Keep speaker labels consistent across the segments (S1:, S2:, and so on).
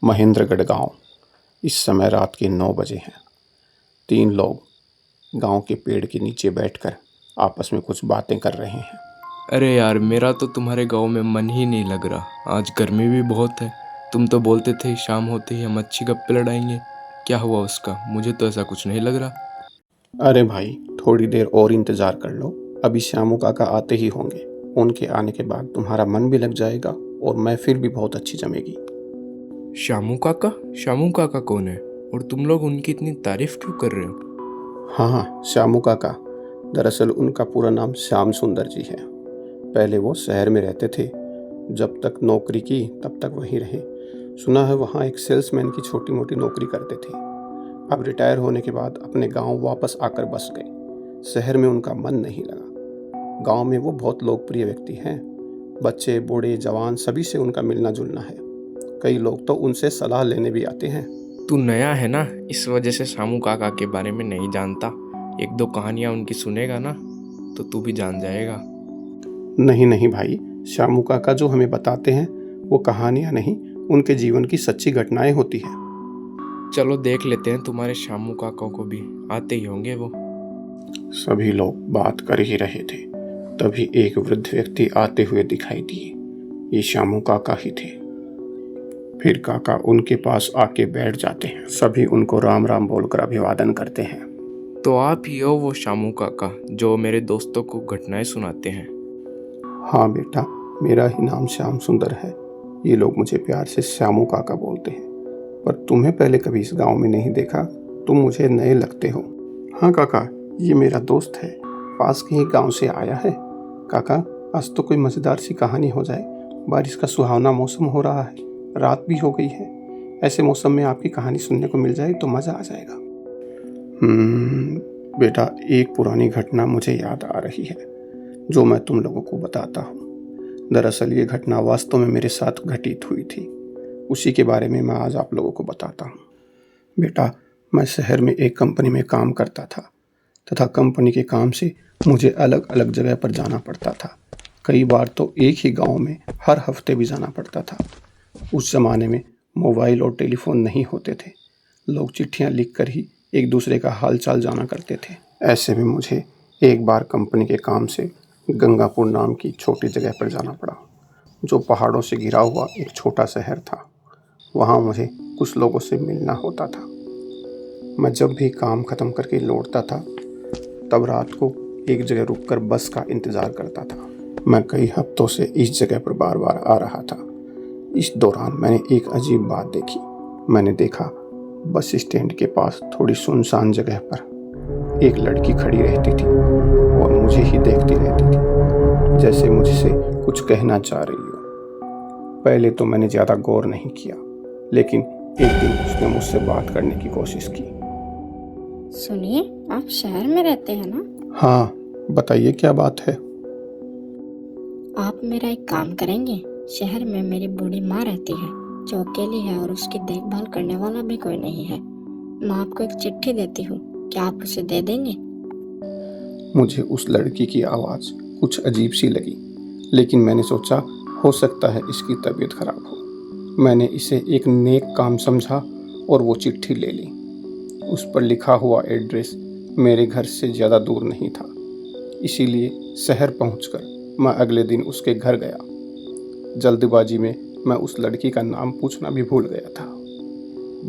S1: महेंद्रगढ़ गांव। इस समय रात के 9 बजे हैं। 3 लोग गांव के पेड़ के नीचे बैठकर आपस में कुछ बातें कर रहे हैं।
S2: अरे यार, मेरा तो तुम्हारे गांव में मन ही नहीं लग रहा। आज गर्मी भी बहुत है। तुम तो बोलते थे शाम होते ही हम अच्छी गप्पे लड़ाएंगे। क्या हुआ उसका? मुझे तो ऐसा कुछ नहीं लग रहा।
S1: अरे भाई, थोड़ी देर और इंतज़ार कर लो। अभी श्यामू काका आते ही होंगे। उनके आने के बाद तुम्हारा मन भी लग जाएगा और महफिल भी बहुत अच्छी जमेगी।
S2: श्यामू काका? श्यामू काका कौन है? और तुम लोग उनकी इतनी तारीफ क्यों कर रहे हो?
S1: हाँ, श्यामू काका। दरअसल उनका पूरा नाम श्याम सुंदर जी है। पहले वो शहर में रहते थे। जब तक नौकरी की तब तक वहीं रहे। सुना है वहाँ एक सेल्समैन की छोटी मोटी नौकरी करते थे। अब रिटायर होने के बाद अपने गांव वापस आकर बस गए। शहर में उनका मन नहीं लगा। गांव में वो बहुत लोकप्रिय व्यक्ति हैं। बच्चे, बूढ़े, जवान सभी से उनका मिलना जुलना है। कई लोग तो उनसे सलाह लेने भी आते हैं।
S2: तू नया है ना, इस वजह से श्यामू काका के बारे में नहीं जानता। 1-2 कहानियाँ उनकी सुनेगा ना तो तू भी जान जाएगा।
S1: नहीं नहीं भाई, श्यामू काका जो हमें बताते हैं वो कहानियाँ नहीं, उनके जीवन की सच्ची घटनाएं होती हैं।
S2: चलो देख लेते हैं तुम्हारे श्यामू काका को भी। आते ही होंगे वो।
S1: सभी लोग बात कर ही रहे थे, तभी एक वृद्ध व्यक्ति आते हुए दिखाई दिए। ये श्यामू काका ही थे। फिर काका उनके पास आके बैठ जाते हैं। सभी उनको राम राम बोलकर अभिवादन करते हैं।
S2: तो आप ही हो वो श्यामू काका जो मेरे दोस्तों को घटनाएं सुनाते हैं?
S1: हाँ बेटा, मेरा ही नाम श्याम सुंदर है। ये लोग मुझे प्यार से श्यामू काका बोलते हैं। पर तुम्हें पहले कभी इस गांव में नहीं देखा। तुम मुझे नए लगते हो। हाँ काका, ये मेरा दोस्त है, पास के ही गांव से आया है। काका, आज तो कोई मज़ेदार सी कहानी हो जाए। बारिश का सुहावना मौसम हो रहा है, रात भी हो गई है। ऐसे मौसम में आपकी कहानी सुनने को मिल जाए तो मज़ा आ जाएगा। बेटा, एक पुरानी घटना मुझे याद आ रही है जो मैं तुम लोगों को बताता हूँ। दरअसल ये घटना वास्तव में मेरे साथ घटित हुई थी। उसी के बारे में मैं आज आप लोगों को बताता हूँ। बेटा, मैं शहर में एक कंपनी में काम करता था तथा कंपनी के काम से मुझे अलग अलग जगह पर जाना पड़ता था। कई बार तो एक ही गांव में हर हफ्ते भी जाना पड़ता था। उस ज़माने में मोबाइल और टेलीफोन नहीं होते थे। लोग चिट्ठियाँ लिखकर ही एक दूसरे का हाल चाल जाना करते थे। ऐसे में मुझे एक बार कंपनी के काम से गंगापुर नाम की छोटी जगह पर जाना पड़ा, जो पहाड़ों से घिरा हुआ एक छोटा शहर था। वहाँ मुझे कुछ लोगों से मिलना होता था। मैं जब भी काम ख़त्म करके लौटता था तब रात को एक जगह रुककर बस का इंतज़ार करता था। मैं कई हफ्तों से इस जगह पर बार बार आ रहा था। इस दौरान मैंने एक अजीब बात देखी। मैंने देखा बस स्टैंड के पास थोड़ी सुनसान जगह पर एक लड़की खड़ी रहती थी और मुझे ही देखती रहती थी, जैसे मुझसे कुछ कहना चाह रही हो। पहले तो मैंने ज़्यादा गौर नहीं किया, लेकिन एक दिन उसने मुझसे बात करने की कोशिश की।
S3: सुनिए, आप शहर में रहते हैं ना?
S1: हाँ, बताइए क्या बात है।
S3: आप मेरा एक काम करेंगे? शहर में मेरी बूढ़ी माँ रहती है जो अकेली है और उसकी देखभाल करने वाला भी कोई नहीं है। मैं आपको एक चिट्ठी देती हूँ, क्या आप उसे दे देंगे?
S1: मुझे उस लड़की की आवाज़ कुछ अजीब सी लगी, लेकिन मैंने सोचा हो सकता है इसकी तबीयत खराब हो। मैंने इसे एक नेक काम समझा और वो चिट्ठी ले ली। उस पर लिखा हुआ एड्रेस मेरे घर से ज़्यादा दूर नहीं था, इसीलिए शहर पहुंचकर मैं अगले दिन उसके घर गया। जल्दबाजी में मैं उस लड़की का नाम पूछना भी भूल गया था।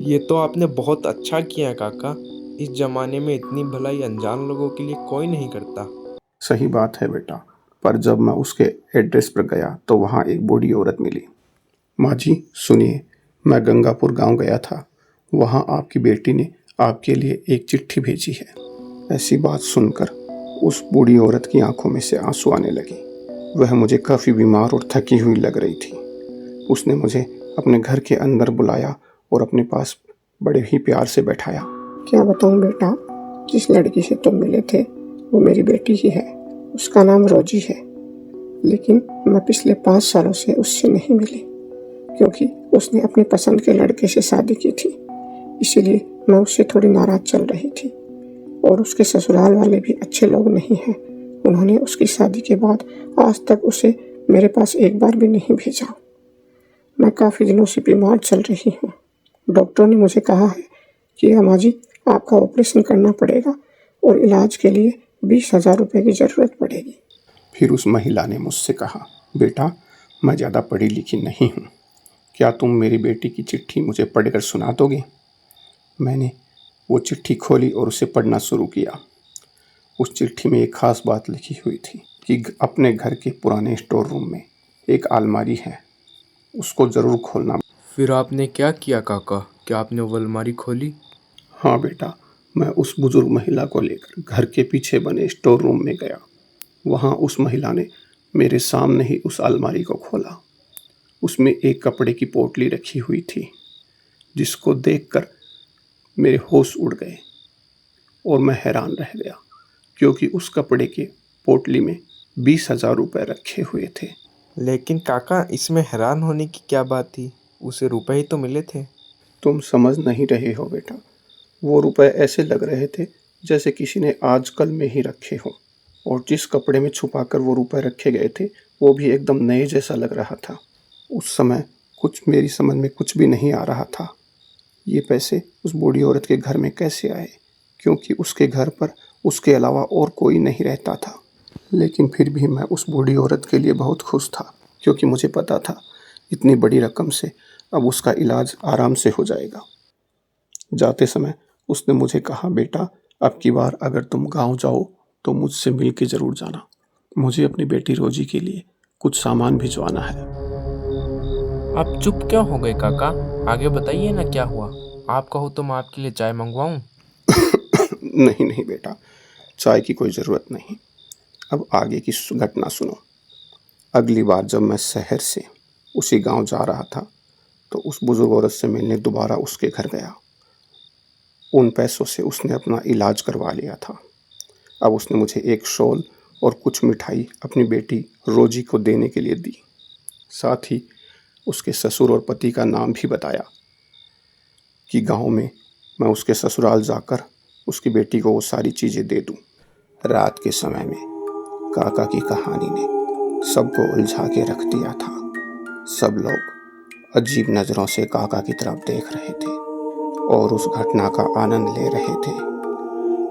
S2: ये तो आपने बहुत अच्छा किया काका। इस जमाने में इतनी भलाई अनजान लोगों के लिए कोई नहीं करता।
S1: सही बात है बेटा, पर जब मैं उसके एड्रेस पर गया तो वहाँ एक बूढ़ी औरत मिली। माँ जी सुनिए, मैं गंगापुर गांव गया था। वहाँ आपकी बेटी ने आपके लिए एक चिट्ठी भेजी है। ऐसी बात सुनकर उस बूढ़ी औरत की आंखों में से आंसू आने लगे। वह मुझे काफ़ी बीमार और थकी हुई लग रही थी। उसने मुझे अपने घर के अंदर बुलाया और अपने पास बड़े ही प्यार से बैठाया।
S4: क्या बताऊं बेटा, जिस लड़की से तुम मिले थे वो मेरी बेटी ही है। उसका नाम रोजी है, लेकिन मैं पिछले 5 सालों से उससे नहीं मिली क्योंकि उसने अपनी पसंद के लड़के से शादी की थी। इसीलिए मैं उससे थोड़ी नाराज चल रही थी। और उसके ससुराल वाले भी अच्छे लोग नहीं हैं। उन्होंने उसकी शादी के बाद आज तक उसे मेरे पास एक बार भी नहीं भेजा। मैं काफ़ी दिनों से बीमार चल रही हूँ। डॉक्टर ने मुझे कहा है कि अम्मा जी आपका ऑपरेशन करना पड़ेगा और इलाज के लिए 20,000 रुपये की ज़रूरत पड़ेगी।
S1: फिर उस महिला ने मुझसे कहा, बेटा मैं ज़्यादा पढ़ी लिखी नहीं हूँ, क्या तुम मेरी बेटी की चिट्ठी मुझे पढ़कर सुना दोगे? मैंने वो चिट्ठी खोली और उसे पढ़ना शुरू किया। उस चिट्ठी में एक ख़ास बात लिखी हुई थी कि अपने घर के पुराने स्टोर रूम में एक अलमारी है, उसको ज़रूर खोलना।
S2: फिर आपने क्या किया काका? क्या आपने वो अलमारी खोली?
S1: हाँ बेटा, मैं उस बुज़ुर्ग महिला को लेकर घर के पीछे बने स्टोर रूम में गया। वहाँ उस महिला ने मेरे सामने ही उस अलमारी को खोला। उसमें एक कपड़े की पोटली रखी हुई थी, जिसको देखकर मेरे होश उड़ गए और मैं हैरान रह गया, क्योंकि उस कपड़े के पोटली में 20,000 रुपये रखे हुए थे।
S2: लेकिन काका इसमें हैरान होने की क्या बात थी? उसे रुपए ही तो मिले थे।
S1: तुम समझ नहीं रहे हो बेटा, वो रुपए ऐसे लग रहे थे जैसे किसी ने आजकल में ही रखे हों, और जिस कपड़े में छुपाकर वो रुपए रखे गए थे वो भी एकदम नए जैसा लग रहा था। उस समय मेरी समझ में कुछ भी नहीं आ रहा था। ये पैसे उस बूढ़ी औरत के घर में कैसे आए, क्योंकि उसके घर पर उसके अलावा और कोई नहीं रहता था। लेकिन फिर भी मैं उस बूढ़ी औरत के लिए बहुत खुश था, क्योंकि मुझे पता था इतनी बड़ी रकम से अब उसका इलाज आराम से हो जाएगा। जाते समय उसने मुझे कहा, बेटा अब की बार अगर तुम गांव जाओ तो मुझसे मिल के ज़रूर जाना, मुझे अपनी बेटी रोजी के लिए कुछ सामान भिजवाना है।
S2: आप चुप क्यों हो गए काका? आगे बताइए ना क्या हुआ। आप कहो तो मैं आपके लिए चाय मंगवाऊं?
S1: नहीं नहीं बेटा, चाय की कोई ज़रूरत नहीं। अब आगे की घटना सुनो। अगली बार जब मैं शहर से उसी गांव जा रहा था तो उस बुजुर्ग औरत से मिलने दोबारा उसके घर गया। उन पैसों से उसने अपना इलाज करवा लिया था। अब उसने मुझे एक शॉल और कुछ मिठाई अपनी बेटी रोजी को देने के लिए दी। साथ ही उसके ससुर और पति का नाम भी बताया कि गांव में मैं उसके ससुराल जाकर उसकी बेटी को वो सारी चीज़ें दे दूं। रात के समय में काका की कहानी ने सबको उलझा के रख दिया था। सब लोग अजीब नज़रों से काका की तरफ देख रहे थे और उस घटना का आनंद ले रहे थे।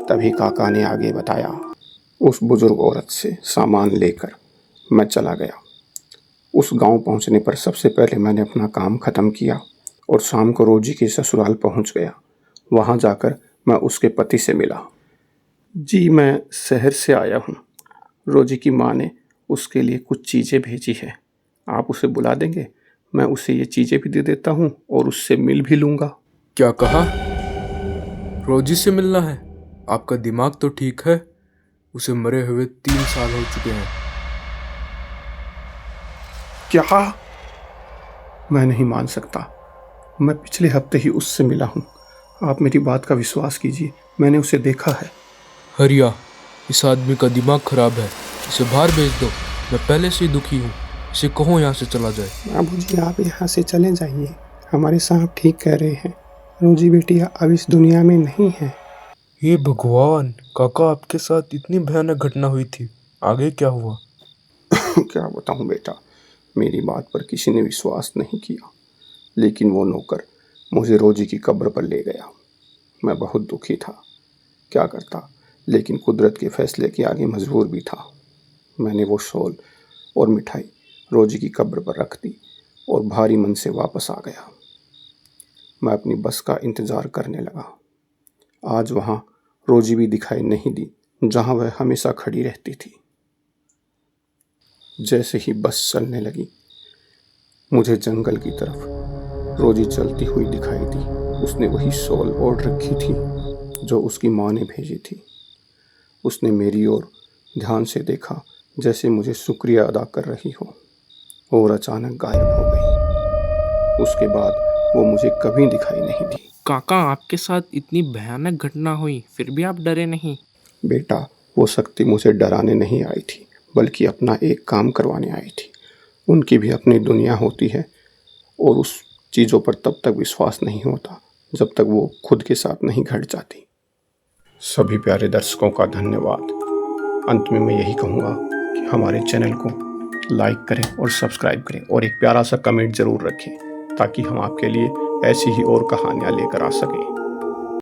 S1: तभी काका ने आगे बताया, उस बुजुर्ग औरत से सामान लेकर मैं चला गया। उस गांव पहुंचने पर सबसे पहले मैंने अपना काम ख़त्म किया और शाम को रोजी के ससुराल पहुंच गया। वहां जाकर मैं उसके पति से मिला। जी मैं शहर से आया हूं। रोजी की माँ ने उसके लिए कुछ चीज़ें भेजी है, आप उसे बुला देंगे? मैं उसे ये चीज़ें भी दे देता हूँ और उससे मिल भी लूँगा।
S2: क्या कहा? रोजी से मिलना है? आपका दिमाग तो ठीक है? उसे मरे हुए 3 साल हो चुके हैं।
S1: क्या? मैं नहीं मान सकता। मैं पिछले हफ्ते ही उससे मिला हूँ। आप मेरी बात का विश्वास कीजिए, मैंने उसे देखा है।
S2: हरिया, इस आदमी का दिमाग खराब है, इसे बाहर भेज दो। मैं पहले से ही दुखी हूँ, इसे कहो यहाँ से चला जाए।
S1: बाबूजी आप यहाँ से चले जाइए, हमारे साहब ठीक कह रहे हैं, रोजी बेटिया अब इस दुनिया में नहीं है।
S2: हे भगवान, काका आपके साथ इतनी भयानक घटना हुई थी, आगे क्या हुआ?
S1: क्या बताऊँ बेटा, मेरी बात पर किसी ने विश्वास नहीं किया, लेकिन वो नौकर मुझे रोजी की कब्र पर ले गया। मैं बहुत दुखी था, क्या करता, लेकिन कुदरत के फैसले के आगे मजबूर भी था। मैंने वो शॉल और मिठाई रोजी की कब्र पर रख दी और भारी मन से वापस आ गया। मैं अपनी बस का इंतज़ार करने लगा। आज वहाँ रोजी भी दिखाई नहीं दी, जहाँ वह हमेशा खड़ी रहती थी। जैसे ही बस चलने लगी, मुझे जंगल की तरफ रोजी चलती हुई दिखाई दी। उसने वही शॉल ओढ़ रखी थी जो उसकी माँ ने भेजी थी। उसने मेरी ओर ध्यान से देखा, जैसे मुझे शुक्रिया अदा कर रही हो, और अचानक गायब हो गई। उसके बाद वो मुझे कभी दिखाई नहीं दी।
S2: काका आपके साथ इतनी भयानक घटना हुई, फिर भी आप डरे नहीं?
S1: बेटा, वो शक्ति मुझे डराने नहीं आई थी, बल्कि अपना एक काम करवाने आई थी। उनकी भी अपनी दुनिया होती है और उस चीज़ों पर तब तक विश्वास नहीं होता जब तक वो खुद के साथ नहीं घट जाती। सभी प्यारे दर्शकों का धन्यवाद। अंत में मैं यही कहूँगा कि हमारे चैनल को लाइक करें और सब्सक्राइब करें और एक प्यारा सा कमेंट ज़रूर रखें, ताकि हम आपके लिए ऐसी ही और कहानियां लेकर आ सकें।